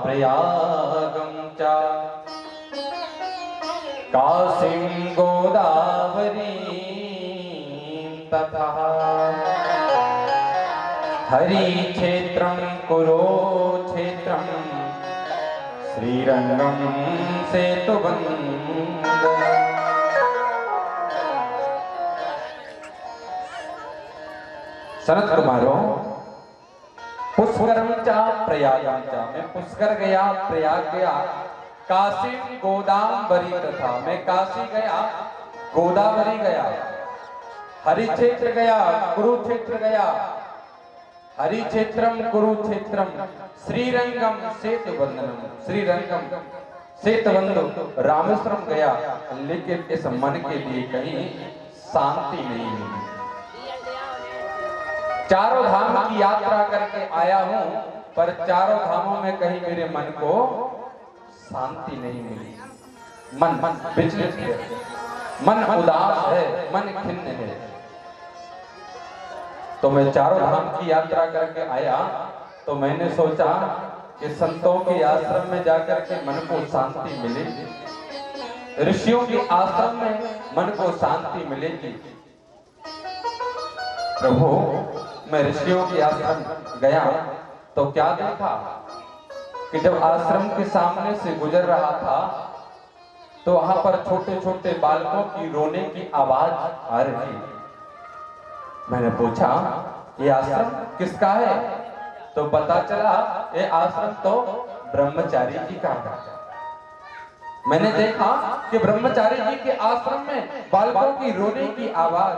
प्रयागं च काशीं गोदावरीं तथा हरिक्षेत्रं कुरुक्षेत्रं श्रीरंगं सेतुबन्धनम्। सनत कुमारों, पुष्करम चा प्रयागं चा, मैं पुष्कर गया, प्रयाग गया, काशी गोदावरी तथा, मैं काशी गया, गोदावरी गया, हरिक्षेत्र गया, कुरुक्षेत्र गया, हरिक्षेत्रम कुरुक्षेत्रम श्रीरंगम सेतुबंधनम, श्रीरंगम सेतुबंधु रामेश्वरम गया, लेकिन इस मन के लिए कहीं शांति नहीं मिली। चारों धाम की यात्रा करके आया हूं, पर चारों धामों में कहीं मेरे मन को शांति नहीं मिली। मन विचलित है, मन उदास है, मन खिन्न है। तो मैं चारों धाम की यात्रा करके आया, तो मैंने सोचा कि संतों के आश्रम में जाकर के मन को शांति मिलेगी, ऋषियों के आश्रम में मन को शांति मिलेगी। प्रभु, मैं ऋषियों के आश्रम गया तो क्या देखा कि जब आश्रम के सामने से गुजर रहा था तो वहां पर छोटे छोटे बालकों की रोने की आवाज आ रही। मैंने पूछा, ये आश्रम किसका है? तो पता चला ये आश्रम तो ब्रह्मचारी जी का है। मैंने देखा कि ब्रह्मचारी जी के आश्रम में बालकों की रोने की आवाज,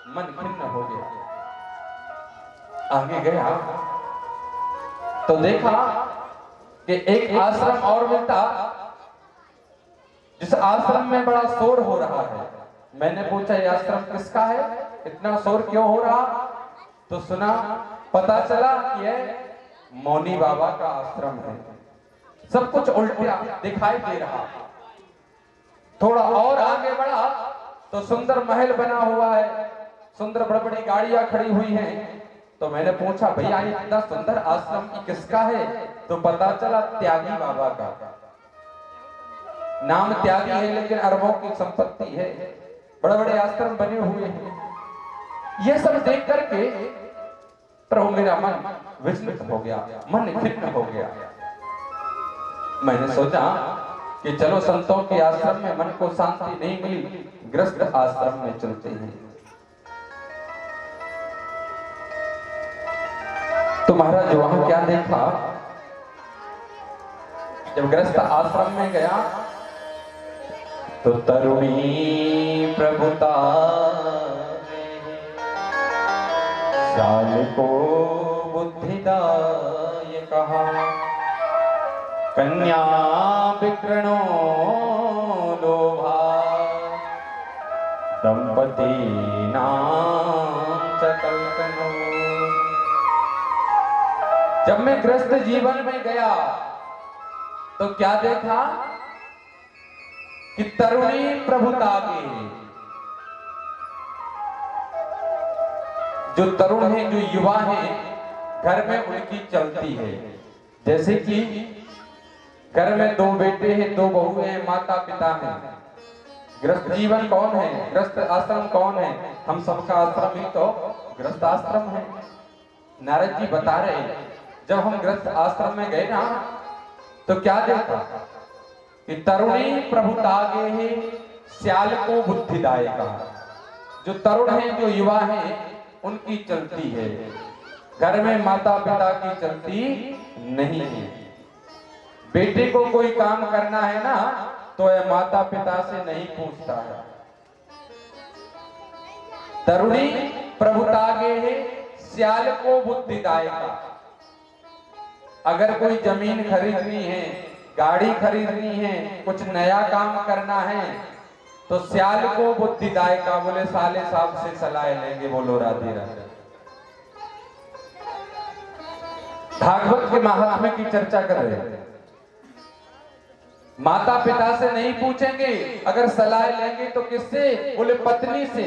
मन खिन्न हो गया। आगे गया तो देखा कि एक आश्रम और मिलता, जिस आश्रम में बड़ा शोर हो रहा है। मैंने पूछा, ये आश्रम किसका है, इतना शोर क्यों हो रहा? तो सुना, पता चला कि ये मौनी बाबा का आश्रम है। सब कुछ उल्टा दिखाई दे रहा। थोड़ा और आगे बढ़ा तो सुंदर महल बना हुआ है, सुंदर बड़ी बड़ी गाड़ियां खड़ी हुई हैं। तो मैंने पूछा, भैया ये इतना सुंदर आश्रम किसका है? तो पता चला त्यागी बाबा का। नाम त्यागी है लेकिन अरबों की संपत्ति है, बड़े बड़े आश्रम बने हुए हैं। ये सब देख करके प्रभु मेरा मन विचलित हो गया, मन खिन्न हो गया। मैंने सोचा कि चलो संतों के आश्रम में मन को शांति नहीं मिली, गृहस्थ आश्रम में चलते हैं। तो महाराज वहां क्या देखा, जब गृहस्थ आश्रम में गया तो तरुणी प्रभुता श्याल को बुद्धिदाय कहा, कन्या विकृणो लोभा दंपति नाम चकल्पनो। जब मैं गृहस्थ जीवन में गया तो क्या देखा कि तरुणी प्रभुता की, जो तरुण है, जो युवा है, घर में उनकी चलती है। जैसे कि घर में दो बेटे हैं, दो बहू हैं, माता पिता हैं। गृहस्थ जीवन कौन है, गृहस्थ आश्रम कौन है? हम सबका आश्रम ही तो गृहस्थ आश्रम है। नारद जी बता रहे हैं, जब हम गृहस्थ आश्रम में गए ना तो क्या देखा कि तरुणी प्रभुतागे है श्याल को बुद्धिदाय कहा। जो तरुण है, जो युवा है, उनकी चलती है, घर में माता पिता की चलती नहीं है। बेटे को कोई काम करना है ना तो यह माता पिता से नहीं पूछता है। तरुणी प्रभुतागे है श्याल को बुद्धिदाय का। अगर कोई जमीन खरीदनी है, गाड़ी खरीदनी है, कुछ नया काम करना है तो श्याल को बुद्धिदाय का, बोले साले साहब से सलाह लेंगे, बोलो राधे राधे। भागवत के महात्म्य की चर्चा कर रहे हैं। माता पिता से नहीं पूछेंगे, अगर सलाह लेंगे तो किससे? बोले पत्नी से।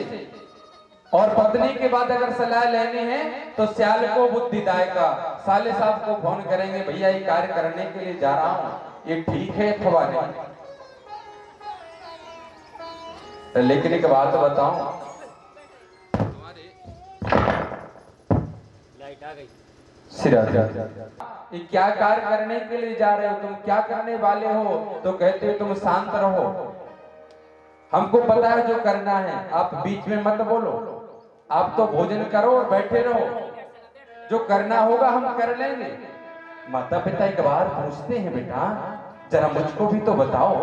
और पत्नी के बाद अगर सलाह लेनी है तो सियाल को बुद्धिदाय का साले साहब को फोन करेंगे, भैया ये कार्य करने के लिए जा रहा हूं, ये ठीक है अथवा नहीं। लेकिन एक बात बताऊं, लाइट आ गई, ये क्या कार्य करने के लिए जा रहे हो, तुम क्या करने वाले हो? तो कहते हो तुम शांत रहो, हमको पता है जो करना है, आप बीच में मत बोलो, आप तो भोजन करो और बैठे रहो, जो करना होगा हम कर लेंगे। माता पिता एक बार पूछते हैं, बेटा जरा मुझको भी तो बताओ,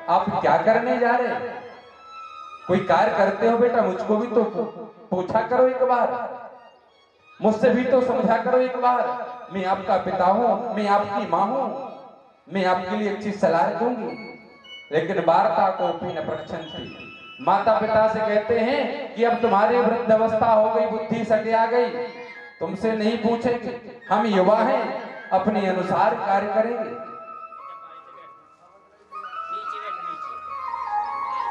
आप क्या करने जा रहे हैं? कोई कार्य करते हो बेटा, मुझको भी तो पूछा करो एक बार, मुझसे भी तो समझा करो एक बार। मैं आपका पिता हूं, मैं आपकी मां हूं, मैं आपके लिए अच्छी सलाह दूंगी। लेकिन वार्ता को न प्रक्षंति, माता पिता से कहते हैं कि अब तुम्हारी वृद्ध अवस्था हो गई, बुद्धि सके आ गई, तुमसे नहीं पूछेंगे, हम युवा हैं, अपने अनुसार कार्य करेंगे।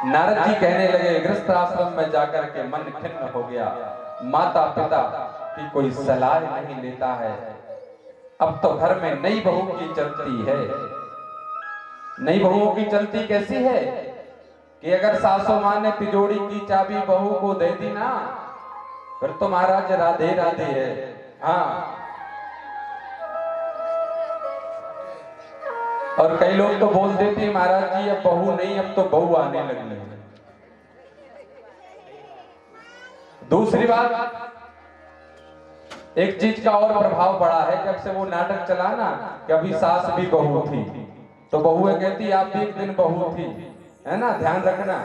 नारद जी कहने लगे, गृहस्थ आश्रम में जाकर के मन खिन्न हो गया, माता पिता की कोई सलाह नहीं लेता है। अब तो घर में नई बहू की चलती है। नई बहुओं की चलती कैसी है कि अगर सासू मां ने तिजोरी की चाबी बहू को दे दी ना, फिर तो महाराज राधे राधे है। हाँ, और कई लोग तो बोल देते हैं, महाराज जी अब बहू नहीं, अब तो बहू आने लगी है। दूसरी बात, एक चीज का और प्रभाव पड़ा है, जब से वो नाटक चला ना कि अभी सास भी बहू थी, तो बहुएं कहती आप भी एक दिन बहू थी, है ना, ध्यान रखना।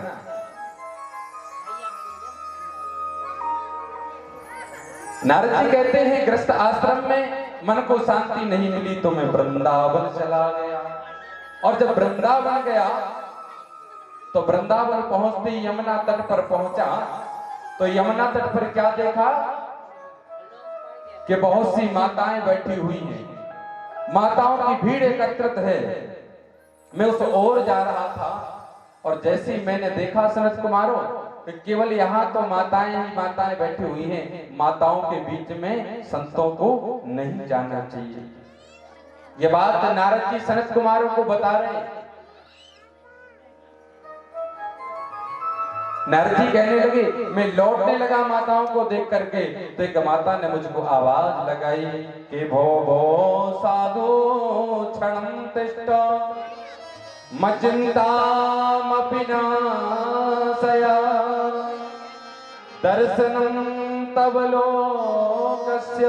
नारद जी कहते हैं, गृहस्थ आश्रम में मन को शांति नहीं मिली तो मैं वृंदावन चला गया। और जब वृंदावन गया तो वृंदावन पहुंचते ही यमुना तट पर पहुंचा, तो यमुना तट पर क्या देखा कि बहुत सी माताएं बैठी हुई हैं, माताओं की भीड़ एकत्रित है। मैं उस ओर जा रहा था और जैसे ही मैंने देखा सनत कुमारों कि केवल यहाँ तो माताएं ही माताएं बैठी हुई हैं, माताओं के बीच में संतों को नहीं जाना चाहिए। ये बात नारद जी सनत कुमारों को बता रहे हैं। नारद जी कहने लगे, मैं लौटने लगा माताओं को देख करके, तो एक माता ने मुझको आवाज लगाई कि भो भो साधु क्षणं तिष्ठ मचिंतामपि नाशया दर्शनं तव लोकस्य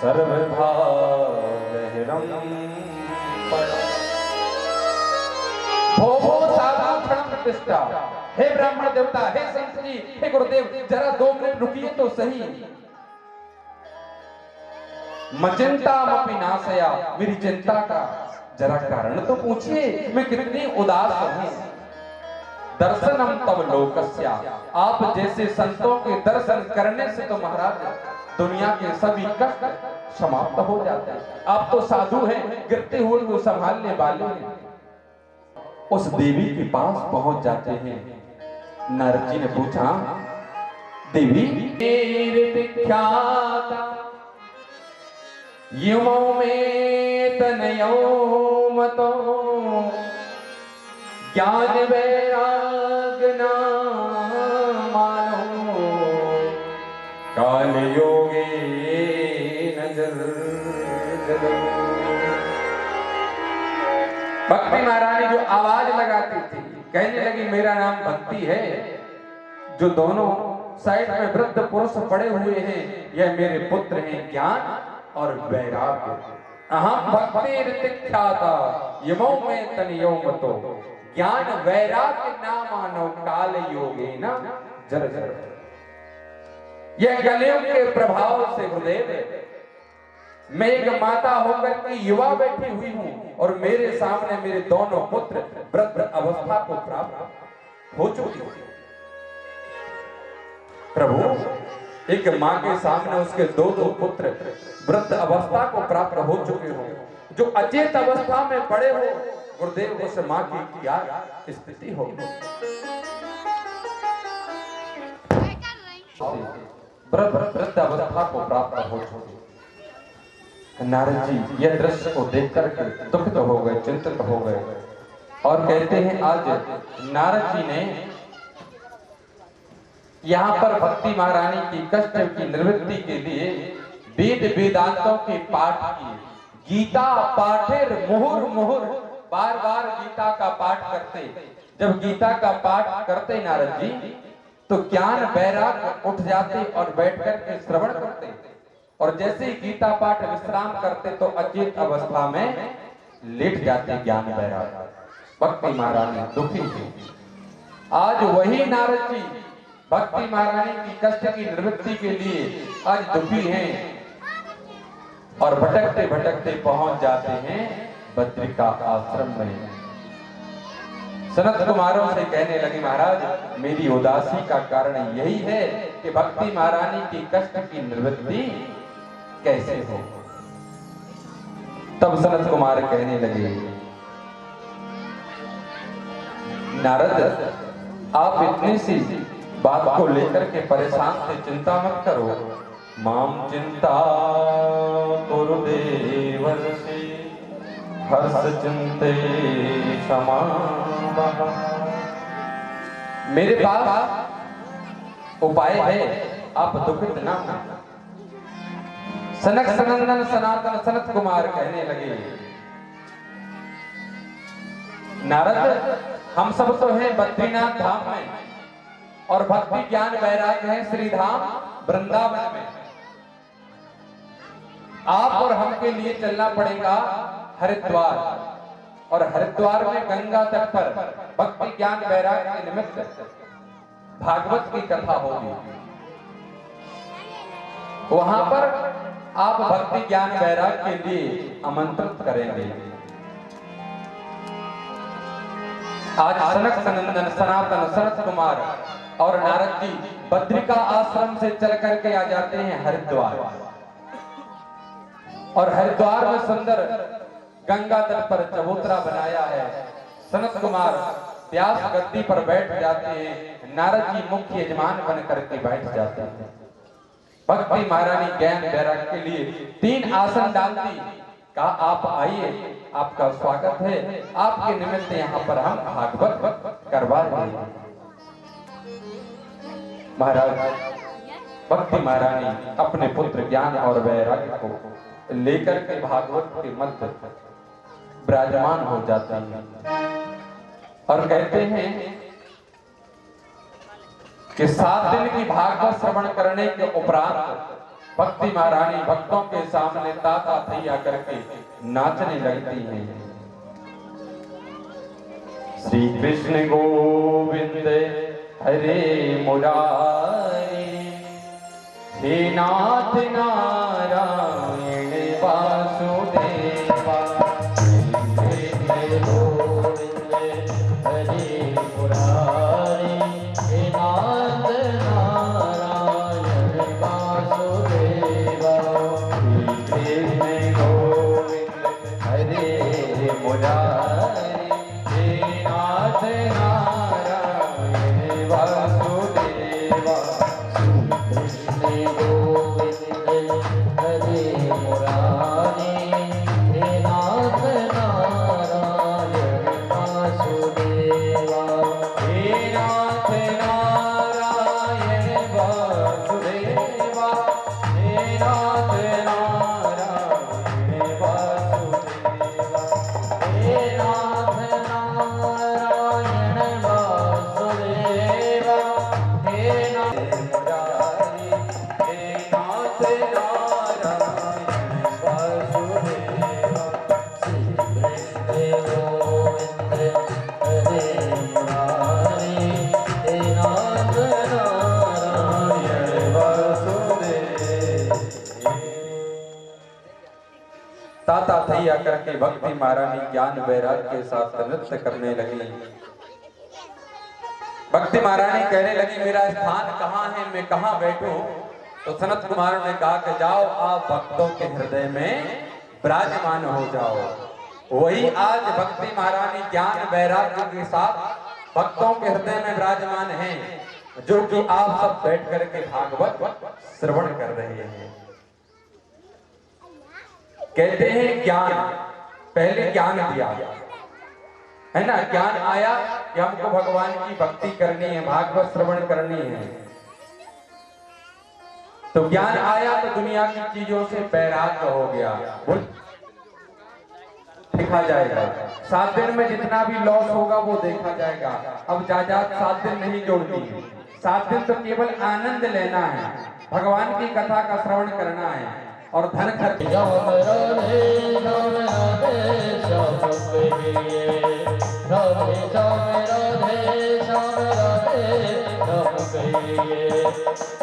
सर्वथा गहरं पदम्। भो भो साधु क्षणं प्रतिष्ठा, हे ब्राह्मण देवता, हे संत जी, हे गुरुदेव, जरा 2 मिनट रुकिए तो सही। मचिंतामपि नाशया, मेरी चिंता का जरा कारण तो पूछिए, मैं कितनी उदास हूं। दर्शनम तव लोकस्या, आप जैसे संतों के दर्शन करने से तो महाराज दुनिया के सभी कष्ट समाप्त हो जाते हैं। आप तो साधु हैं, गिरते हुए को संभालने वाले हैं। उस देवी के पास पहुंच जाते हैं। नारद जी ने पूछा, देवी विख्याता युवो में तनयो मतो ज्ञान वैराग्य न मानो काल योगे नजर। भक्ति महारानी जो आवाज लगाती थी, कहने लगी मेरा नाम भक्ति है, जो दोनों साइड में वृद्ध पुरुष पड़े हुए हैं यह मेरे पुत्र हैं ज्ञान और वैराग्य। अहम भक्ति ऋतिख्याता यमो में तनियो मतो ज्ञान वैराग्य ना मानो काल योगे न जर जर। यह कलयुग के प्रभाव से गुरुदेव, मैं एक माता होकर के युवा बैठी हुई हूं और मेरे सामने मेरे दोनों पुत्र वृद्ध अवस्था को प्राप्त हो चुके हैं। प्रभु, एक मां के सामने उसके दो पुत्र वृद्ध अवस्था को प्राप्त हो चुके हो, जो अचेत अवस्था में पड़े हो, गुरुदेव उस मां की क्या स्थिति होगी? वृद्ध अवस्था को प्राप्त हो चुके। नारद जी यह दृश्य को देख करके दुखित हो गए, चिंतित हो गए और कहते हैं आज नारद जी ने यहाँ पर भक्ति महारानी की कष्ट की निवृत्ति के लिए वेद वेदांतों के पाठ किए। गीता पाठेर मुहुर मुहुर, बार बार गीता का पाठ करते। जब गीता का पाठ करते नारद जी तो ज्ञान वैराग उठ जाते और बैठकर के श्रवण करते। और जैसे ही गीता पाठ विश्राम करते तो अचेत अवस्था में लेट जाते ज्ञान वैराग। भक्ति महारानी दुखी थी। आज वही नारद जी भक्ति महारानी की कष्ट की निवृत्ति के लिए आज दुखी हैं और भटकते भटकते पहुंच जाते हैं बद्रिका आश्रम में। सनत कुमारों से कहने लगे महाराज मेरी उदासी का कारण यही है कि भक्ति महारानी की कष्ट की निवृत्ति कैसे हो। तब सनत कुमार कहने लगे नारद आप इतनी सी बात को लेकर के परेशान थे, चिंता मत करो। माम चिंता कुरुदेवर से हर्ष चिंते क्षमा। मेरे पास उपाय है, आप दुखित ना हो। सनक सनंदन सनातन सनत कुमार कहने लगे नारद हम सब तो हैं बद्रीनाथ धाम में और भक्ति ज्ञान वैराग है श्रीधाम वृंदावन में। आप और हम के लिए चलना पड़ेगा हरिद्वार और हरिद्वार में गंगा तट पर भक्ति ज्ञान वैराग के निमित्त भागवत की कथा होगी। वहां पर आप भक्ति ज्ञान वैराग के लिए आमंत्रित करेंगे। आज सनक सनंदन सनातन सनत कुमार और नारद जी बद्रिका आश्रम से चल करके आ जाते हैं हरिद्वार और हरिद्वार में सुंदर गंगा तट पर चबूतरा बनाया है। सनत कुमार व्यास गद्दी पर बैठ जाते हैं, नारद जी मुख्य यजमान बन करके बैठ जाते हैं। भक्ति महारानी ज्ञान वैराग के लिए 3 आसन डालती, कहा आप आइए, आपका स्वागत है, आपके निमित्त यहाँ पर हम भागवत करवा रहे हैं। महाराज भक्ति महारानी अपने पुत्र ज्ञान और वैराग्य को लेकर के भागवत के मध्य विराजमान हो जाता है और कहते हैं कि 7 दिन की भागवत श्रवण करने के उपरांत भक्ति महारानी भक्तों के सामने ताता थैया करके नाचने लगती हैं। श्री कृष्ण गोविंद हरे मुरारी, हे नाथ नारायण वासुदेवा। श्री कृष्ण गोविंद हरे मुरारी, हे नाथ नारायण वासुदेवा। श्री कृष्ण गोविंद हरे मुरारी, हे नाथ नारायण वासुदेवा। श्री कृष्ण गोविंद हरे मुरारी, हे नाथ नारायण वासुदेवा। हे नाथ नारायण वासुदेवा, हे नाथ नारायण वासुदेवा, हे नाथ नारायण वासुदेवा, हे नाथ मुरारी, हे नाथ नारायण वासुदेवा। श्री कृष्ण गोविंद हरे मुरारी, हे नाथ नारायण वासुदेवा। ताता थैया करके भक्ति महारानी ज्ञान वैराग के साथ नृत्य करने लगी। भक्ति महारानी कहने लगी मेरा स्थान कहाँ है, मैं कहाँ बैठूं? तो सनत कुमार ने कहा कि जाओ आप भक्तों के हृदय में विराजमान हो जाओ। वही आज भक्ति महारानी ज्ञान वैराग्य के साथ भक्तों के हृदय में विराजमान हैं। जो कि आप सब बैठ करके भागवत श्रवण कर रहे हैं। कहते हैं ज्ञान, पहले ज्ञान दिया है ना, ज्ञान आया कि हमको भगवान की भक्ति करनी है, भागवत श्रवण करनी है। तो ज्ञान आया तो दुनिया की चीजों से बैराग्य हो गया, देखा जाएगा। 7 दिन में जितना भी लॉस होगा वो देखा जाएगा। अब जायदाद 7 दिन नहीं जोड़नी है, 7 दिन तो केवल आनंद लेना है, भगवान की कथा का श्रवण करना है और धन खर्च। सीताराम सीताराम सीताराम कहिए,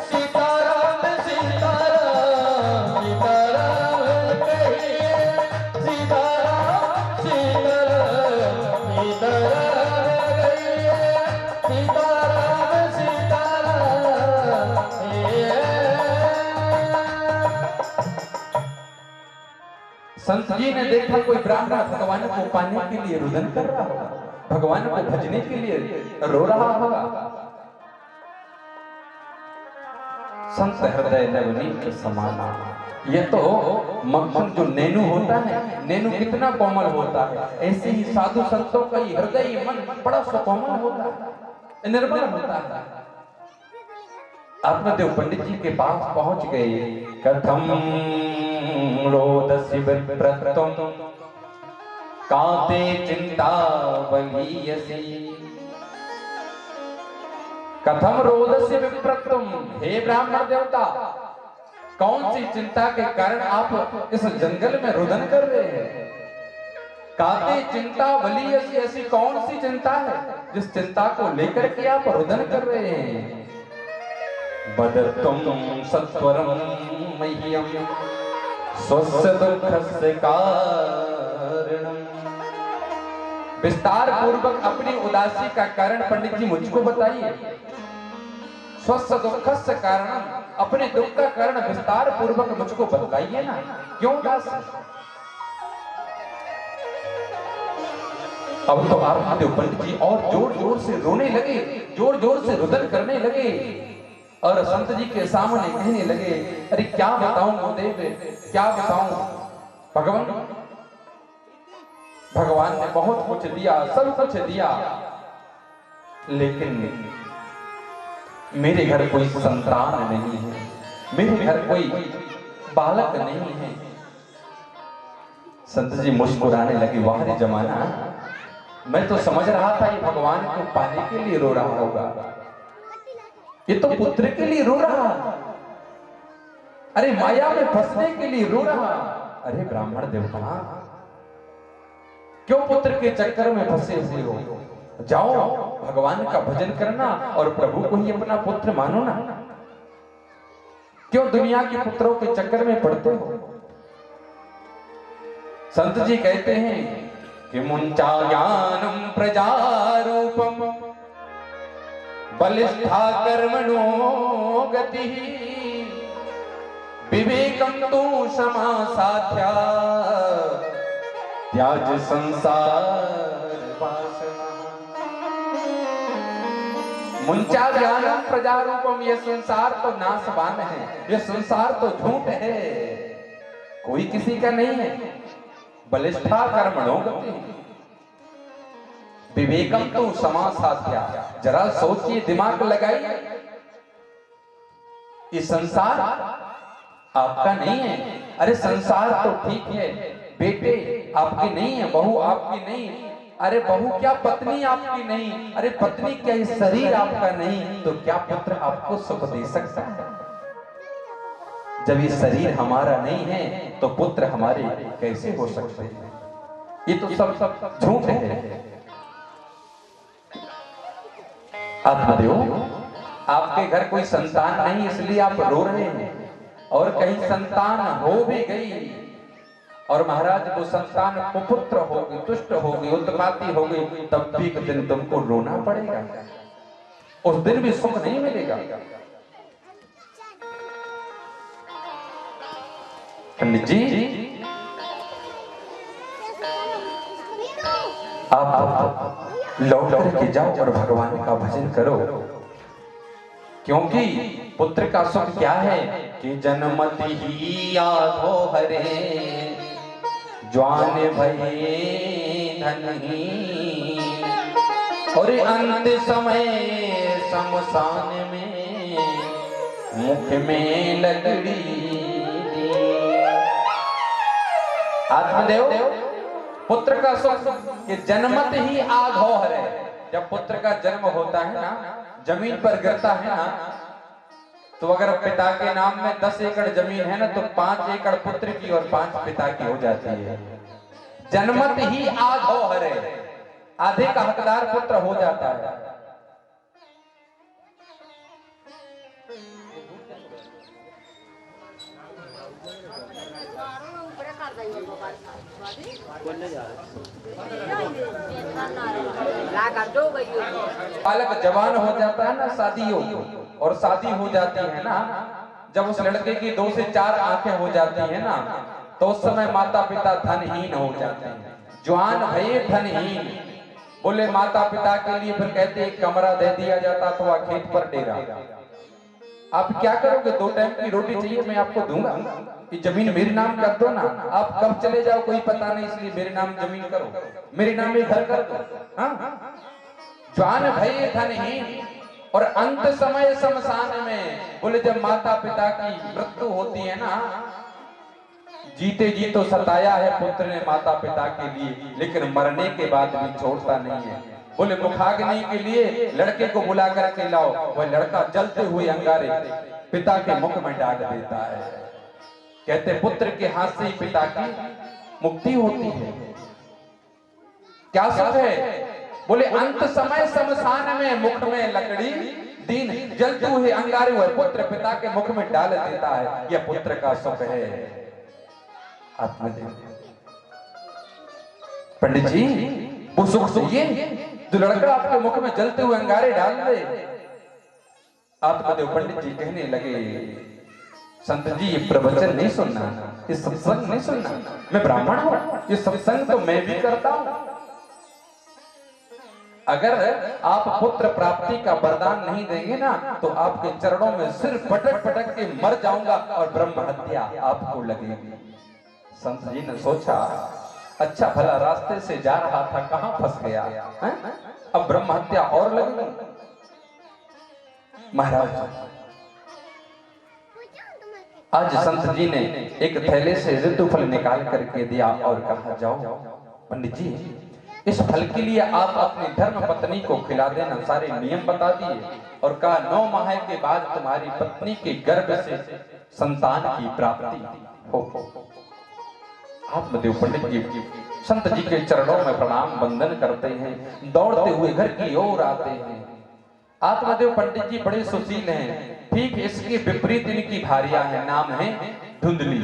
सीताराम सीताराम सीताराम कहिए, सीताराम सीताराम। संत जी ने देखा कोई ब्राह्मण भगवान को पाने के लिए रुदन कर रहा होगा, भगवान को भजने के लिए रो रहा होगा। संत हृदय नवनीत समाना, ये तो मक्खन जो नेनु होता है, नेनु कितना कोमल होता है, ऐसे ही साधु संतों का हृदय मन बड़ा सुकोमल होता है, निर्मल होता है। आत्मदेव पंडित जी के पास पहुंच गए। कथम रोदसी विप्रतम काते चिंता बलीयसी, कथम रोदसी विप्रतम, हे ब्राह्मण देवता, कौन सी चिंता के कारण आप इस जंगल में रुदन कर रहे हैं? काते चिंता बलीयसी, ऐसी कौन सी चिंता है जिस चिंता को लेकर के आप रुदन कर रहे हैं? बदतुम सत्वरम मह्यम स्वस्य दुःखस्य कारणम, विस्तार पूर्वक अपनी उदासी का कारण पंडित जी मुझको बताइए। स्वस्य दुःखस्य कारणम, अपने दुख का कारण विस्तार पूर्वक मुझको बताइए ना, क्यों उदास? अब तो आत्मदेव पंडित जी और जोर जोर से रोने लगे, जोर जोर से रुदन करने लगे और संत जी के सामने कहने लगे, अरे क्या बताऊं गुरुदेव, क्या बताऊं, भगवान ने बहुत कुछ दिया, सब कुछ दिया, लेकिन मेरे घर कोई संतान नहीं है, मेरे घर कोई बालक नहीं है। संत जी मुस्कुराने लगे, वाह रे जमाना, मैं तो समझ रहा था ये भगवान को पाने के लिए रो रहा होगा, ये तो पुत्र के लिए रो रहा, अरे माया में फंसने के लिए रो रहा। अरे ब्राह्मण देवता, क्यों पुत्र के चक्कर में फंसे हुए हो? जाओ भगवान का भजन करना और प्रभु को ही अपना पुत्र मानो ना, क्यों दुनिया के पुत्रों के चक्कर में पड़ते हो? संत जी कहते हैं कि मुंचा ज्ञानम प्रजारूपम बलिष्ठा कर्मणो गति, विवेकम तु क्षमा साध्या त्याज संसार वासना। मुंचा ज्ञानम प्रजारूपम, ये संसार तो नाशवान है, ये संसार तो झूठ है, कोई किसी का नहीं है। बलिष्ठा कर्मणो गति, विवेकम तो क्षमा साध्या, जरा सोचिए, दिमाग लगाइए, ये संसार आपका नहीं है। अरे संसार तो ठीक है, बेटे आपके नहीं है, बहू आपकी नहीं, अरे बहू क्या पत्नी आपकी नहीं, अरे पत्नी क्या ये शरीर आपका नहीं, तो क्या पुत्र आपको सुख दे सकता है? जब ये शरीर हमारा नहीं है तो पुत्र हमारे कैसे हो सकते हैं? ये तो सब झूठ है। आत्मदेव, आपके घर कोई संतान नहीं इसलिए आप रो रहे हैं, और कहीं संतान हो भी गई और महाराज वो संतान कुपुत्र हो गई, दुष्ट हो गई, उत्पाती हो गई, तब भी एक दिन तुमको रोना पड़ेगा, उस दिन भी सुख नहीं मिलेगा। पंडित जी, आप लौट करके जाओ और भगवान का भजन करो। क्योंकि पुत्र का सुख क्या है कि जन्मत ही आधो हरे, ज्वान भये धनहीन, और अंत समय शमशान में मुख में लगड़ी। आत्मदेव पुत्र का सुख कि जन्मत ही आधो हरे। जब पुत्र का जन्म होता है ना, जमीन पर गिरता है ना, तो अगर पिता के नाम में 10 एकड़ जमीन है ना, तो 5 एकड़ पुत्र की और 5 पिता की हो जाती है। जन्मत ही आधो हरे, आधे का हकदार पुत्र हो जाता है। बालक जवान हो जाता है ना, शादी हो, और शादी हो जाती है ना, जब उस लड़के की 2 से 4 आंखें हो जाती है ना, तो उस समय माता पिता धनहीन हो जाते हैं। जवान भये धनहीन, बोले माता पिता के लिए फिर कहते एक कमरा दे दिया जाता अथवा खेत पर डेरा। आप क्या करोगे? 2 टाइम की रोटी चाहिए, मैं आपको दूंगा, कि जमीन मेरे नाम कर दो ना। आप कब चले जाओ कोई पता नहीं, इसलिए मेरे नाम जमीन करो, मेरे नाम में घर कर दो। हाँ, जवान भये धनहीन, और अंत समय शमशान में, बोले जब माता पिता की मृत्यु होती है ना, जीते जी तो सताया है पुत्र ने माता पिता के लिए, लेकिन मरने के बाद भी छोड़ता नहीं है। बोले मुखाग्नि के लिए लड़के को बुला करके लाओ, वह लड़का जलते हुए अंगारे पिता के मुख में डाल देता है। कहते पुत्र के हाथ से ही पिता की मुक्ति होती है। क्या सुख है? बोले अंत समय शमशान में मुख में लकड़ी दीन, जलते हुए अंगारे हुए पुत्र पिता के मुख में डाल देता है। यह पुत्र का सुख है। आत्मदेव पंडित जी, वो सुख चाहिए जो लड़का आपके मुख में जलते हुए अंगारे डाल दे। आत्मदेव पंडित जी कहने लगे, संत जी ये प्रवचन नहीं सुनना, ये सत्संग नहीं सुनना। मैं ब्राह्मण हूं, ये सत्संग तो मैं भी करता हूं। अगर आप पुत्र प्राप्ति का वरदान नहीं देंगे ना, तो आपके चरणों में सिर पटक पटक के मर जाऊंगा और ब्रह्म हत्या आपको लगेगी। संत जी ने सोचा, अच्छा भला रास्ते से जा रहा था, कहां फंस गया है? अब ब्रह्म हत्या और लगेगी। महाराज आज संत जी ने एक थैले से ऋतुफल निकाल करके दिया और कहा, जाओ पंडित जी, इस फल के लिए आप अपनी धर्म पत्नी को खिला देना। सारे नियम बता दिए और कहा 9 माह के बाद तुम्हारी पत्नी के गर्भ से संतान की प्राप्ति हो। आत्मदेव पंडित जी संत जी के चरणों में प्रणाम वंदन करते हैं, दौड़ते हुए घर की ओर आते हैं। आत्मदेव पंडित जी बड़े सुशील हैं। ठीक इसके विपरीत इनकी भार्या है, नाम है धुंधली।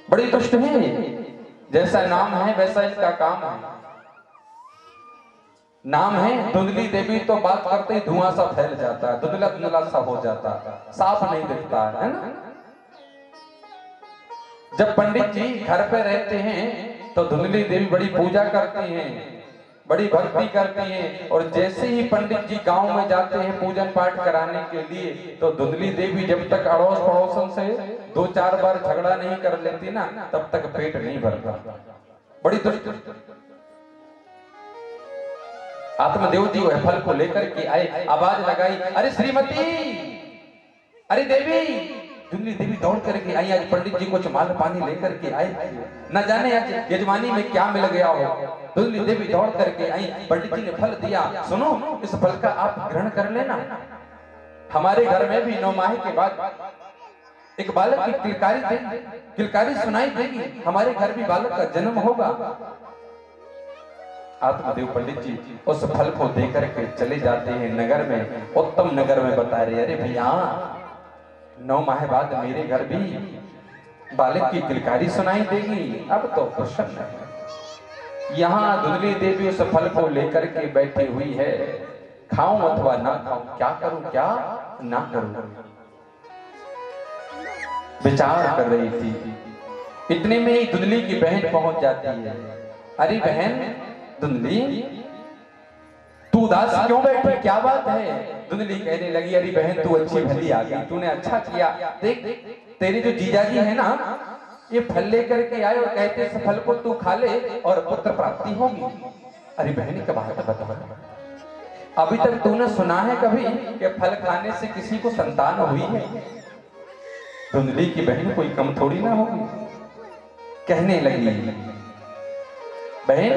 बड़ी दुष्ट है, जैसा नाम है वैसा इसका काम है। नाम है धुंधली देवी, तो बात करते ही धुआं सा फैल जाता है, धुंधला धुंधला सा हो जाता है, साफ नहीं दिखता है ना। जब पंडित जी घर पे रहते हैं तो धुंधली देवी बड़ी पूजा करती हैं, बड़ी भक्ति करती हैं, और जैसे ही पंडित जी गांव में जाते हैं पूजन पाठ कराने के लिए, तो धुंधली देवी जब तक अड़ोस पड़ोसन से 2-4 बार झगड़ा नहीं कर लेती ना, तब तक पेट नहीं भरता। बड़ी दुष्ट। आत्मदेव जी वह फल को लेकर के आए, आवाज लगाई, अरे श्रीमती, अरे देवी। धुंधली देवी दौड़ करके आई, आज पंडित जी कुछ माल पानी लेकर के आए, न जाने आज यजमानी में क्या मिल गया हो। धुंधली देवी दौड़ करके आई, पंडित जी ने फल दिया, सुनो इस फल का आप ग्रहण कर लेना। हमारे घर में भी 9 माह के बाद एक बालक की किलकारी सुनाई देगी, हमारे घर भी बालक का जन्म होगा। आत्मदेव पंडित जी उस फल को देकर के चले जाते हैं नगर में, उत्तम नगर में। बता रहे, अरे भैया 9 माह बाद मेरे घर भी बालक की किलकारी सुनाई देगी, अब तो प्रसन्न है। यहाँ धुंधली देवी उस फल को लेकर के बैठी हुई है, खाऊं अथवा ना खाऊं, क्या करूं क्या ना करूं, विचार कर रही थी। इतने में ही धुंधली की बहन पहुंच जाती है। अरे बहन धुंधली, तू उदास क्यों बैठी, क्या बात है? धुंधली कहने लगी, अरे बहन तू अच्छी भली आ गई, तूने अच्छा किया। देख तेरे जो जीजाजी है ना, ये फल लेकर के आए और कहते इस फल को तू खा ले और पुत्र प्राप्ति होगी। अरे बहन का बात बता, अभी तक तूने सुना है कभी कि फल खाने से किसी को संतान हुई है? धुंधली की बहन कोई कम थोड़ी ना होगी। कहने लगी, बहन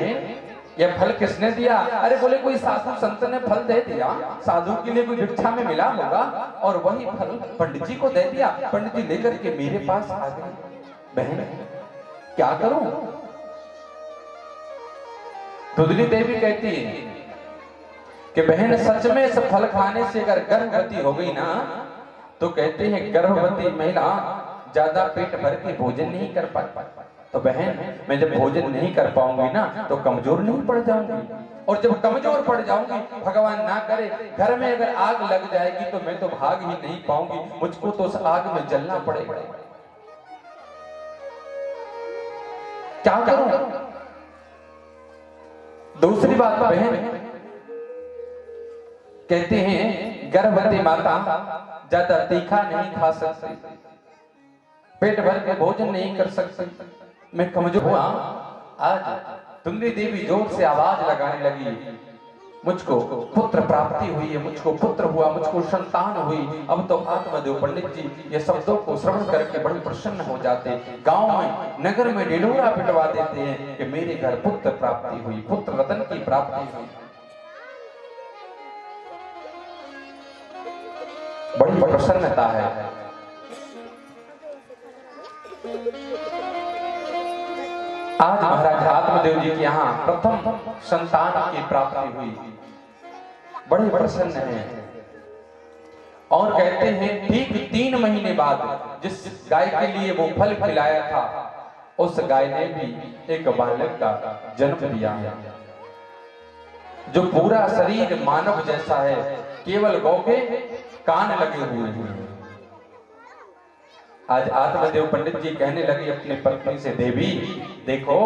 यह फल किसने दिया? अरे बोले कोई साधु संत ने फल दे दिया, साधु के लिए कोई भिक्षा में मिला होगा और वही फल पंडित जी को दे दिया। पंडित जी लेकर के मेरे पास आ गए। बहन क्या करूं? धुंधली देवी कहती है कि बहन सच में इस फल खाने से अगर गर्भवती हो गई ना, तो कहते हैं गर्भवती महिला ज्यादा पेट भर के भोजन नहीं कर पाती। तो बहन मैं जब भोजन नहीं कर पाऊंगी ना, तो कमजोर नहीं पड़ जाऊंगी, और जब कमजोर पड़ जाऊंगी, भगवान ना करे घर में अगर आग लग जाएगी तो मैं तो भाग ही नहीं पाऊंगी, मुझको तो उस आग में जलना पड़ेगा। क्या करूं? दूसरी बात बहन कहते हैं गर्भवती माता ज्यादा तीखा नहीं खा सकती, पेट भर के भोजन नहीं कर सकती, मैं कमजोर हुआ। आज धुंधली देवी जोर से आवाज लगाने लगी, मुझको पुत्र प्राप्ति हुई है, मुझको पुत्र हुआ, मुझको संतान हुई। अब तो आत्मदेव पंडित जी ये शब्दों को श्रवण करके बड़े प्रसन्न हो जाते, गांव में नगर में ढिढोरा पिटवा देते हैं कि मेरे घर पुत्र प्राप्ति हुई, पुत्र रतन की प्राप्ति हुई। बड़ी प्रसन्नता है। आज महाराज आत्मदेव जी के यहाँ प्रथम संतान की प्राप्ति हुई, बड़े प्रसन्न हैं। और कहते हैं ठीक 3 महीने बाद जिस गाय के लिए वो फल खिलाया था, उस गाय ने भी एक बालक का जन्म दिया, जो पूरा शरीर मानव जैसा है, केवल गौ के कान लगे हुए हैं। आज आत्मदेव पंडित जी कहने लगे अपने पत्नी से, देवी देखो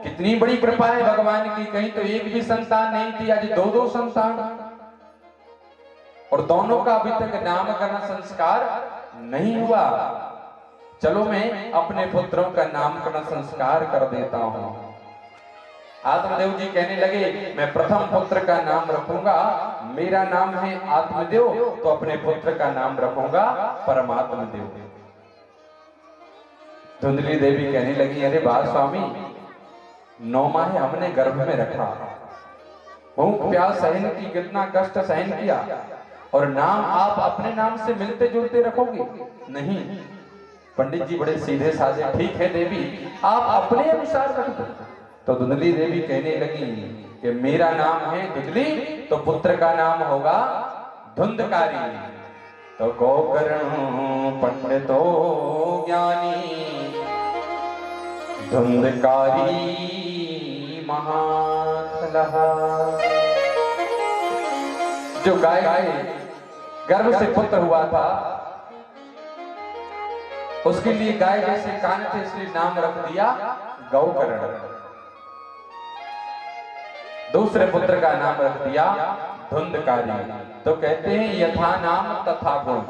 कितनी बड़ी कृपा है भगवान की, कहीं तो एक भी संतान नहीं थी, आज 2-2 संतान, और दोनों का अभी तक नामकरण संस्कार नहीं हुआ। चलो मैं अपने पुत्रों का नामकरण संस्कार कर देता हूं। आत्मदेव जी कहने लगे, मैं प्रथम पुत्र का नाम रखूंगा, मेरा नाम है आत्मदेव, तो अपने पुत्र का नाम रखूंगा परमात्मा देव। धुंधली देवी कहने लगी, अरे बाल स्वामी 9 माह हमने गर्भ में रखा, भूख प्यास सहन की, कितना कष्ट सहन किया, और नाम आप अपने नाम से मिलते जुलते रखोगे? नहीं। पंडित जी बड़े सीधे साधे, ठीक है देवी आप अपने अनुसार रख दो। तो धुंधली देवी कहने लगी कि मेरा नाम है धुंधली, तो पुत्र का नाम होगा धुंधकारी। तो गोकर्ण पंडितो ज्ञानी धुंधकारी महाथलः। जो गाय गर्भ से पुत्र हुआ था, उसके लिए गाय जैसे कान थे, इसलिए नाम रख दिया गौकर्ण। दूसरे पुत्र का नाम रख दिया धुंधकारी। तो कहते हैं यथा नाम तथा गुण।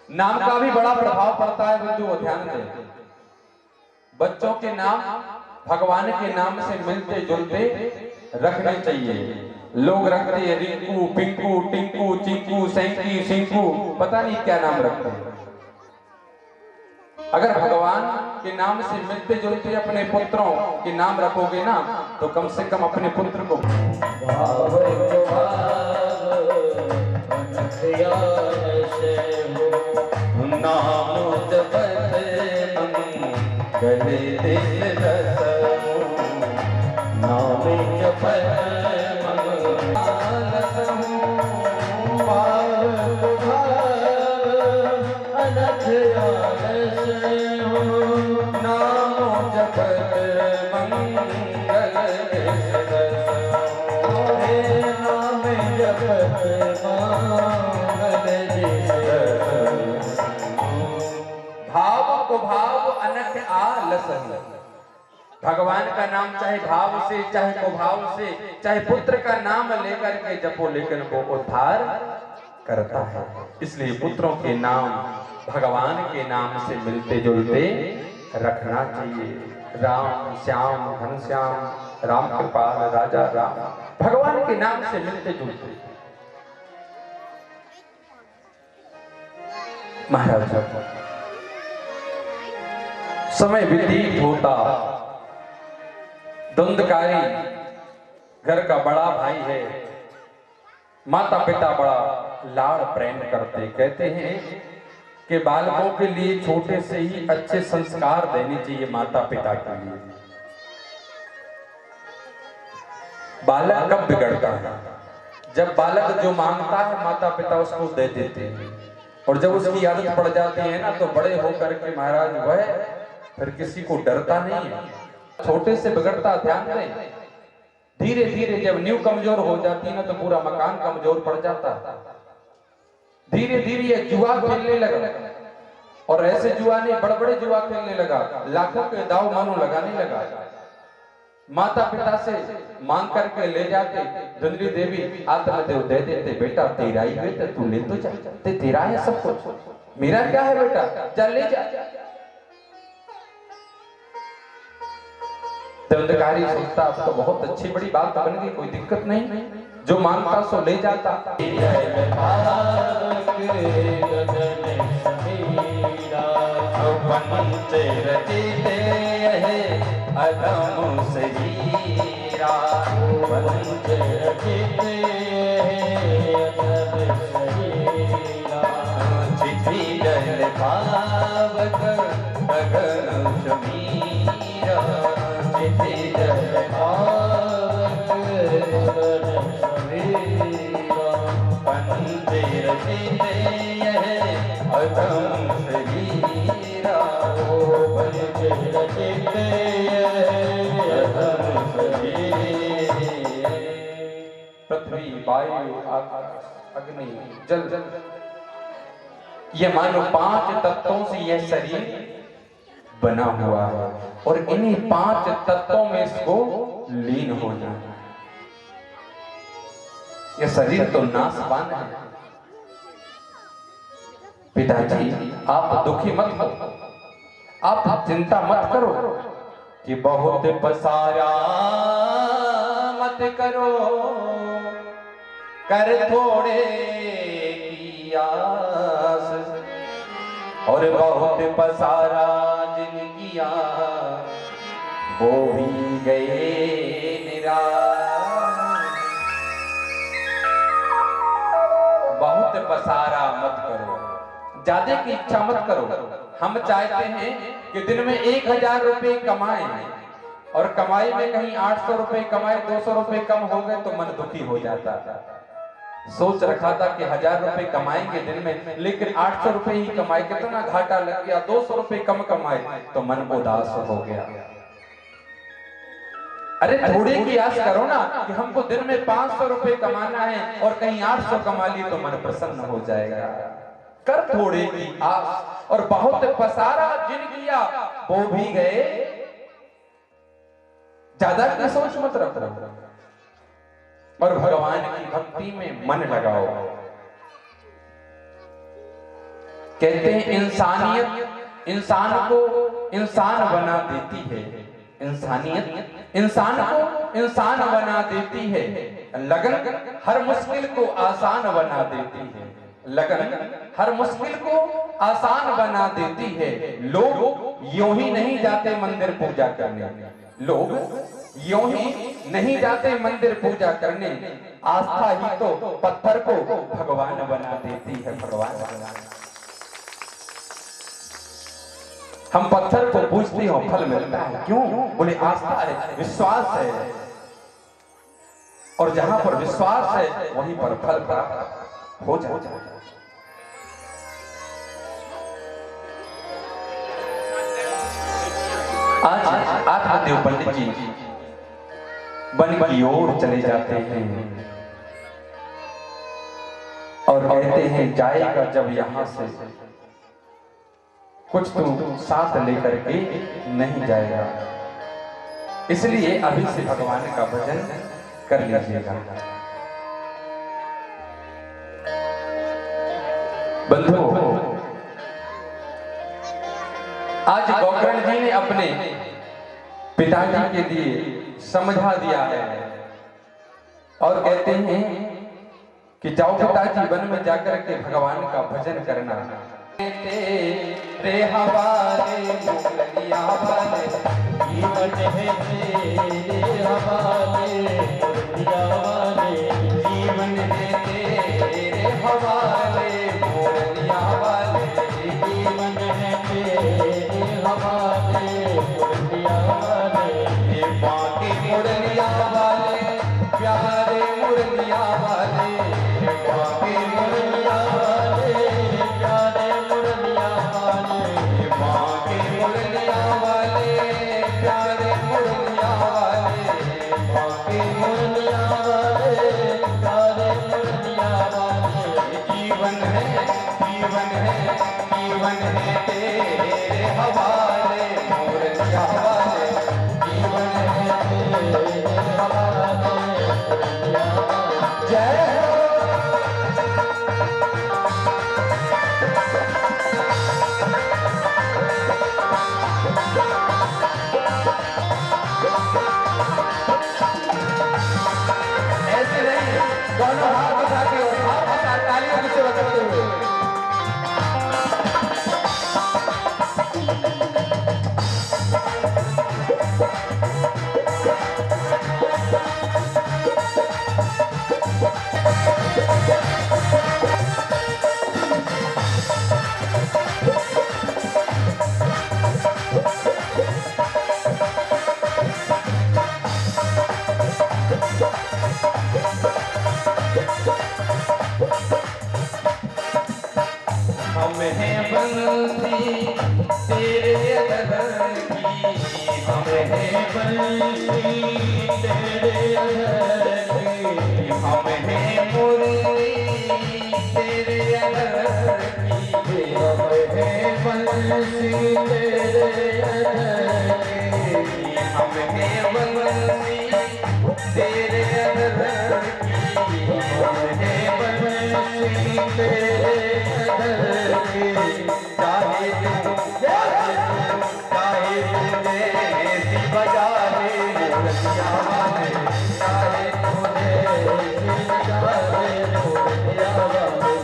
नाम का भी बड़ा प्रभाव पड़ता है बंधु, ध्यान दें। बच्चों के नाम भगवान के नाम से मिलते जुलते रखने चाहिए। लोग रखते हैं रिंकू, पिंकू, टिंकू, चिंकू, सैंकी, सिंकू, पता नहीं क्या नाम रखते हैं। अगर भगवान के नाम से मिलते जुलते अपने पुत्रों के नाम रखोगे ना, तो कम से कम अपने पुत्र को भगवान का नाम चाहे भाव से, चाहे कुभाव से, चाहे पुत्र का नाम लेकर के जपो, लेकिन वो उद्धार करता है। इसलिए पुत्रों के नाम भगवान के नाम से मिलते जुलते रखना चाहिए। राम, श्याम, घनश्याम, राम कृपाल, राजा राम, भगवान के नाम से मिलते जुलते। महाराज समय व्यतीत होता, धुंधकारी घर का बड़ा भाई है, माता पिता बड़ा लाड़ प्रेम करते। कहते हैं कि बालकों के लिए छोटे से ही अच्छे संस्कार देने चाहिए माता पिता के लिए। बालक कब बिगड़ता है? जब बालक जो मांगता है माता पिता उसको दे देते हैं, और जब उसकी आदत पड़ जाती है ना, तो बड़े होकर के महाराज वह फिर किसी को डरता नहीं है। छोटे से बिगड़ता, ध्यान दें। धीरे धीरे जब नींव कमजोर हो जाती है ना, तो पूरा मकान कमजोर पड़ जाता है। धीरे धीरे ये जुआ खेलने लगा, और ऐसे जुआ नहीं, बड़े बड़े जुआ खेलने लगा, लाखों के दाव मानो लगाने लगा। माता पिता से मांग करके ले जाते, धुंधली देवी आत्मदेव दे देते, बेटा तेरा ही बेटा, तू ले तो जा, तेरा है सब कुछ, मेरा क्या है बेटा, चल ले जा। धुंधकारी सोचता अब तो बहुत अच्छी बड़ी बात बन गई, कोई दिक्कत नहीं, जो मांगता सो ले जाता। अदम सहीरा वंच रखते चिट्ठी जल पावक गगन शमीरा, चिट्ठी जल पावक गगन शमीरा, पंच रखते अदम सहीरा, पंच रखते पृथ्वी, वायु, आकाश, अग्नि, जल, ये मानो 5 तत्वों से यह शरीर बना हुआ है, और इन्हीं 5 तत्वों में इसको लीन हो जाना। यह शरीर तो नाशवान है। पिताजी आप दुखी मत हो, आप चिंता मत करो कि बहुत पसारा मत करो, कर थोड़े की आस, और बहुत पसारा जिन किया वो भी गए निराश। बहुत पसारा मत करो, ज्यादा की इच्छा मत करो। हम चाहते हैं कि दिन में 1000 रुपए कमाएं, और कमाई में कहीं 800 रुपए कमाए, 200 रुपए कम हो गए तो मन दुखी हो जाता था। सोच रखा था कि 1000 रुपए कमाएंगे दिन में, लेकिन 800 रुपए ही कमाए, कितना घाटा लग गया। 200 रुपए कम कमाए तो मन उदास हो गया। अरे थोड़े की आस करो ना, कि हमको दिन में 500 रुपए कमाना है और कहीं 800 कमा ली तो मन प्रसन्न हो जाएगा। कर थोड़े की आस, और बहुत पसारा जिन किया वो भी गए। ज्यादा की सोच मत रखो, और भगवान की भक्ति में मन लगाओ। कहते हैं इंसानियत इंसान को इंसान बना देती है, इंसानियत इंसान को इंसान बना देती है, लगन हर मुश्किल को आसान बना देती है, लगन हर मुश्किल को आसान बना देती है। लोग यूं ही नहीं जाते मंदिर पूजा करने, लोग यूं ही नहीं जाते मंदिर पूजा करने, आस्था ही तो पत्थर को भगवान बना देती है, भगवान बना। हम पत्थर को पूजते हो, फल मिलता है, क्यों? बोले आस्था है, विश्वास है, और जहां पर विश्वास है वहीं पर फल प्राप्त हो जाता है। आज आत्मदेव पंडित जी वन की ओर चले जाते हैं और कहते हैं जाएगा जब यहां से कुछ तो साथ लेकर के नहीं जाएगा। इसलिए अभी से भगवान का भजन कर लीजिएगा। बंधुओं, आज गोकर्ण जी ने अपने पिताजी के लिए समझा दिया है और कहते हैं कि जाओ पिताजी वन में जाकर के भगवान का भजन करना। तेरे हवाले मुरलिया वाले जीवन है, तेरे हवाले मुरलिया वाले जीवन है, तेरे हवाले मुरलिया वाले जीवन है, तेरे हवाले मुरलिया वाले बाकी मुरलिया वाले प्यारे मुरलिया वाले बाकी मुरलिया वाले प्यारे मुरलिया वाले बाकी मुरलिया वाले प्यारे मुरलिया वाले बाकी मुरलिया वाले प्यारे मुरलिया वाले जीवन है, जीवन है, जीवन है तेरे हवाले मुरलिया वाले जीवन है, तेरे हवाले मुरलिया वाले। जय दोनों हाथ उठा के तालियों की सेवा करते हुए हम हैं बंसी तेरे अदर की, हम हैं बंसी तेरे अदर की, हम हैं मुरली तेरे अदर की, हम हैं बंसी तेरे अदर की, हम हैं बंसी तेरे अदर की, हम हैं बंसी तेरे चाहे तुझे ऐसी बजा ले मुरलिया वाले, चाहे तुझे ऐसी बजा ले मुरलिया वाले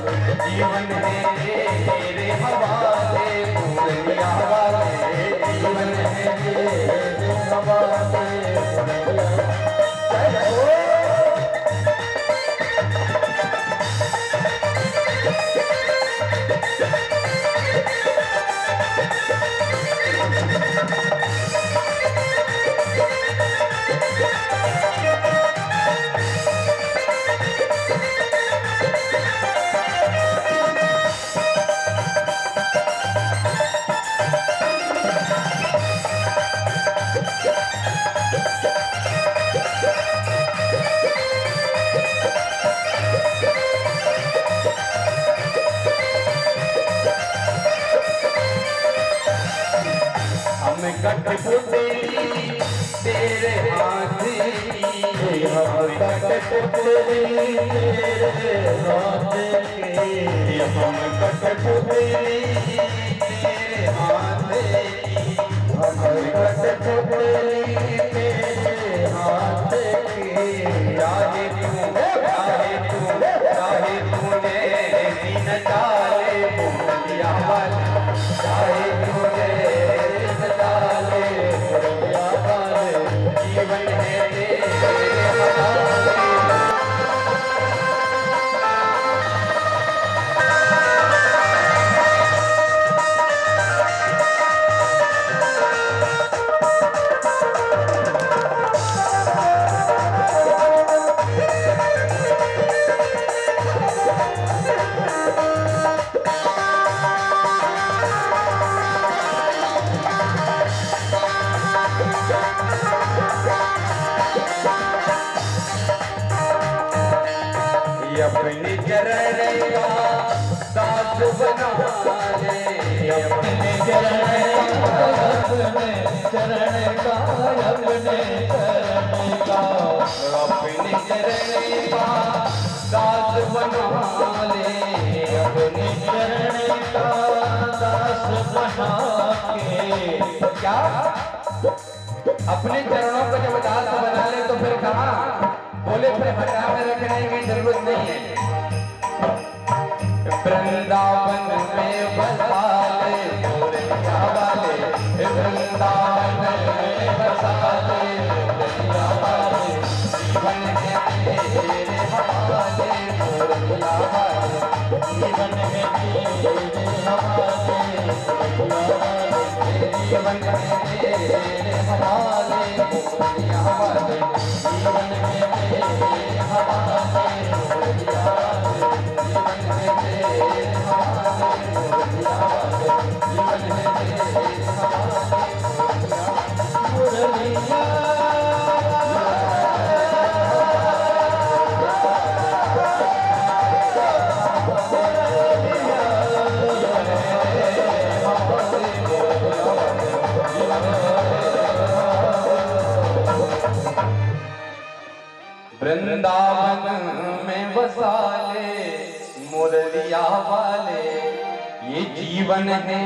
जीवन है तेरे हवाले मुरलिया वाले जीवन है तेरे हवाले मुरलिया। कठपुतली तेरे हाथ की, हम कठपुतली तेरे हाथ की, हम कठपुतली तेरे हाथ की, हम कठपुतली तेरे हाथ की। चाहे तूने दिन डाले मुरलिया वाले, चाहे तूने जीवन है तेरे हवाले। अपने चरण का दास बना ले, अपने चरण का दास अपने चरण का, अपने चरण का, अपने चरण का दास बना ले, अपने चरण का दास बना के। क्या अपने चरणों को जब दास बना ले तो फिर कहा बोले फिर हटा में रखने की जरूरत नहीं है। वृंदावन में बसा ले मोरैया वाले, वृंदावन में बसा ले मोरैया वाले, जीवन है तेरे हवाले मोरैया वाले, जीवन में तेरे हवाले, जीवन है तेरे हवाले मोरैया वाले, जीवन में तेरे हवाले, मोरैया वाले, जीवन है तेरे हवाले मोरैया वाले, जीवन है तेरे हवाले मुरलिया वृंदावन में बसा ले मुरलिया वाले, ये जीवन है,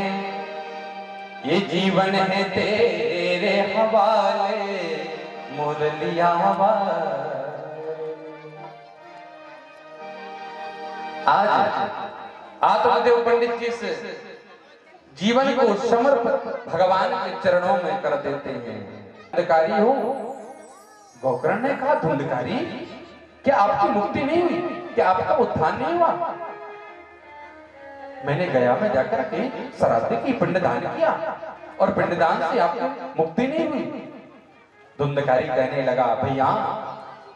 ये जीवन है तेरे हवाले मुरलिया वाले। आज आत्मदेव पंडित जी से जीवन को समर्पित भगवान के चरणों में कर देते हैं। धुंधकारी हो, गोकर्ण ने कहा धुंधकारी क्या आपकी मुक्ति नहीं हुई, क्या आपका उत्थान नहीं हुआ? मैंने गया में जाकर के श्राद्ध की पिंडदान किया और पिंडदान से आपको मुक्ति नहीं हुई। धुंधकारी कहने लगा भैया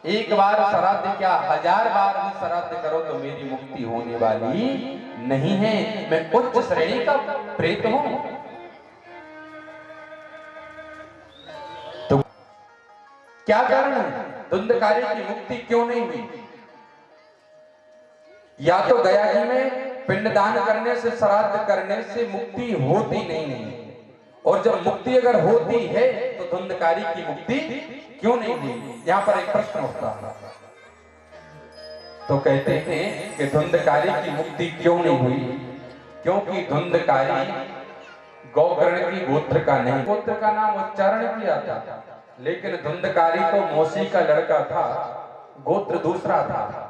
एक बार श्राद्ध क्या 1000 बार भी श्राद्ध करो तो मेरी मुक्ति होने वाली नहीं है। मैं उच्च श्रेणी का प्रेत हूं। तो क्या कारण है धुंधकारी की मुक्ति क्यों नहीं हुई? या तो गया जी में पिंडदान करने से श्राद्ध करने से मुक्ति होती नहीं, और जब मुक्ति अगर होती है तो धुंधकारी की मुक्ति क्यों नहीं हुई? यहां पर एक प्रश्न उठता है। तो कहते हैं कि धुंधकारी की मुक्ति क्यों नहीं हुई? क्योंकि धुंधकारी गोकर्ण की गोत्र का नहीं, गोत्र का नाम उच्चारण किया था, लेकिन धुंधकारी तो मौसी का लड़का था, गोत्र दूसरा था।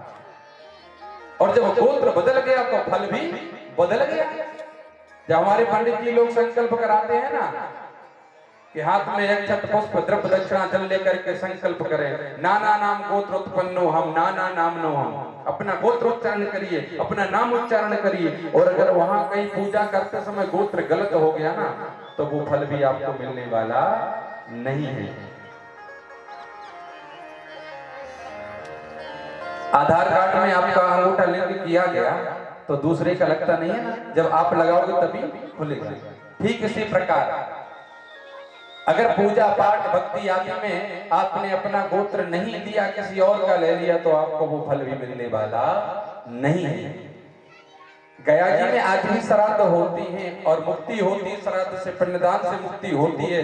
और जब गोत्र बदल गया तो फल भी बदल गया। जब हमारे पंडित जी लोग संकल्प कराते हैं ना कि हाथ में एक छत पुष्प द्रव्य दक्षिणा जल लेकर के संकल्प करें, नाना नाम गोत्र उत्पन्नो हम, नाना नाम नो हम, अपना गोत्र उच्चारण करिए, अपना नाम उच्चारण करिए। और अगर वहां कहीं पूजा करते समय गोत्र गलत हो गया ना तो वो फल भी आपको मिलने वाला नहीं है। आधार कार्ड में आपका अंगूठा लिंक किया गया तो दूसरे का लगता नहीं है ना, जब आप लगाओगे तभी खुलेगा। ठीक इसी प्रकार अगर पूजा पाठ भक्ति आदि में आपने अपना गोत्र नहीं दिया, किसी और का ले लिया, तो आपको वो फल भी मिलने वाला नहीं है। गया जी में आज भी श्राद्ध होती है और मुक्ति होती है, श्राद्ध से पिंडदान से मुक्ति होती है,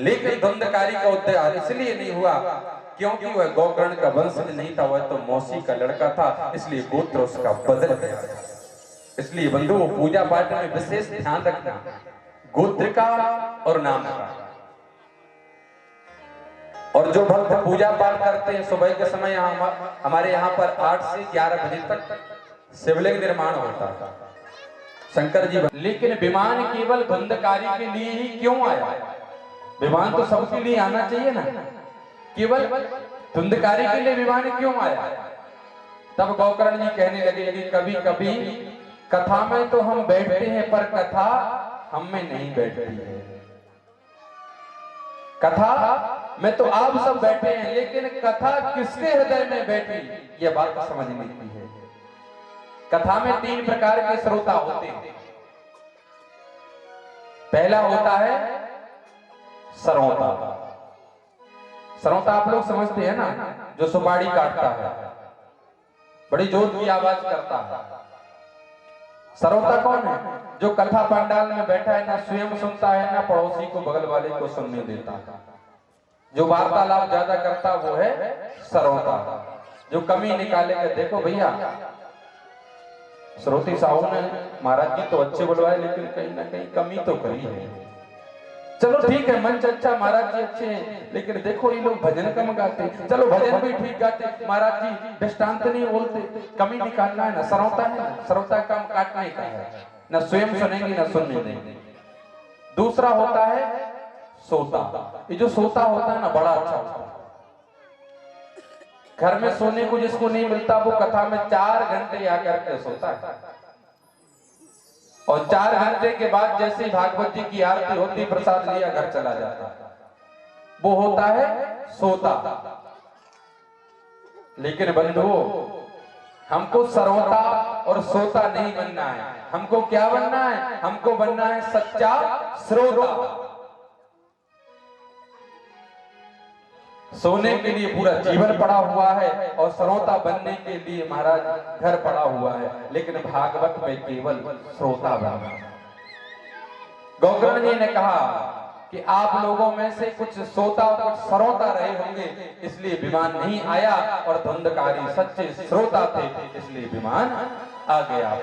लेकिन धुंधकारी का उद्धार इसलिए नहीं हुआ क्योंकि वह गोकर्ण का वंशज नहीं था, वह तो मौसी का लड़का था, इसलिए गोत्र उसका बदल गया। इसलिए बंधुओं पूजा पाठ में विशेष ध्यान रखना गोत्र का और नाम का। और जो भक्त पूजा पाठ करते हैं सुबह के समय हमारे यहाँ पर 8 से 11 बजे तक शिवलिंग निर्माण होता है शंकर जी। लेकिन विमान केवल धुंधकारी के लिए ही क्यों आया? विमान तो सबके लिए आना चाहिए ना, केवल धुंधकारी के लिए विमान क्यों आया? तब गोकर्ण जी कहने लगे कि कभी कभी कथा में तो हम बैठते हैं पर कथा हम में नहीं बैठती है। कथा में तो आप सब बैठे हैं, लेकिन कथा किसके हृदय में बैठी ये बात समझने की है। कथा में 3 प्रकार के श्रोता होते हैं। पहला होता है सरौता। सरौता आप लोग समझते हैं ना, जो सुपारी काटता है, बड़ी जोर की आवाज करता है। श्रोता कौन है? जो कथा पंडाल में बैठा है, ना स्वयं सुनता है, ना पड़ोसी को, बगल वाले को सुनने देता। जो वार्तालाप ज्यादा करता वो है श्रोता। जो कमी निकालेगा, देखो भैया श्रोती साहू ने महाराज जी तो अच्छे बुलवाए, लेकिन कहीं ना कहीं कमी तो करी है। चलो ठीक है, मंच अच्छा, महाराज जी अच्छे हैं, लेकिन देखो ये लोग भजन कम गाते। चलो भजन भी ठीक गाते, महाराज जी दृष्टांत नहीं बोलते। कमी निकालना है ना, श्रोता है ना, श्रोता काम काटने का है, ना स्वयं सुनेंगे ना सुनने देंगे। दूसरा होता है सोता। ये जो सोता होता है ना, बड़ा अच्छा होता है। घर में सोने को जिसको नहीं मिलता, वो कथा में 4 घंटे आकर के सोता है, और 4 घंटे के बाद जैसे ही भागवत जी की आरती होती, प्रसाद लिया घर चला जाता है, वो होता है सोता। लेकिन बंधुओं, हमको सर्वता और सोता नहीं बनना है। हमको क्या बनना है? हमको बनना है सच्चा श्रोता। सोने के लिए पूरा जीवन पड़ा हुआ है, और श्रोता बनने के लिए महाराज घर पड़ा हुआ है, लेकिन भागवत में केवल श्रोता बना। गौकर्ण जी ने कहा कि आप लोगों में से कुछ सोता और कुछ श्रोता रहे होंगे, इसलिए विमान नहीं आया, और धुंधकारी सच्चे श्रोता थे, इसलिए विमान आ गया।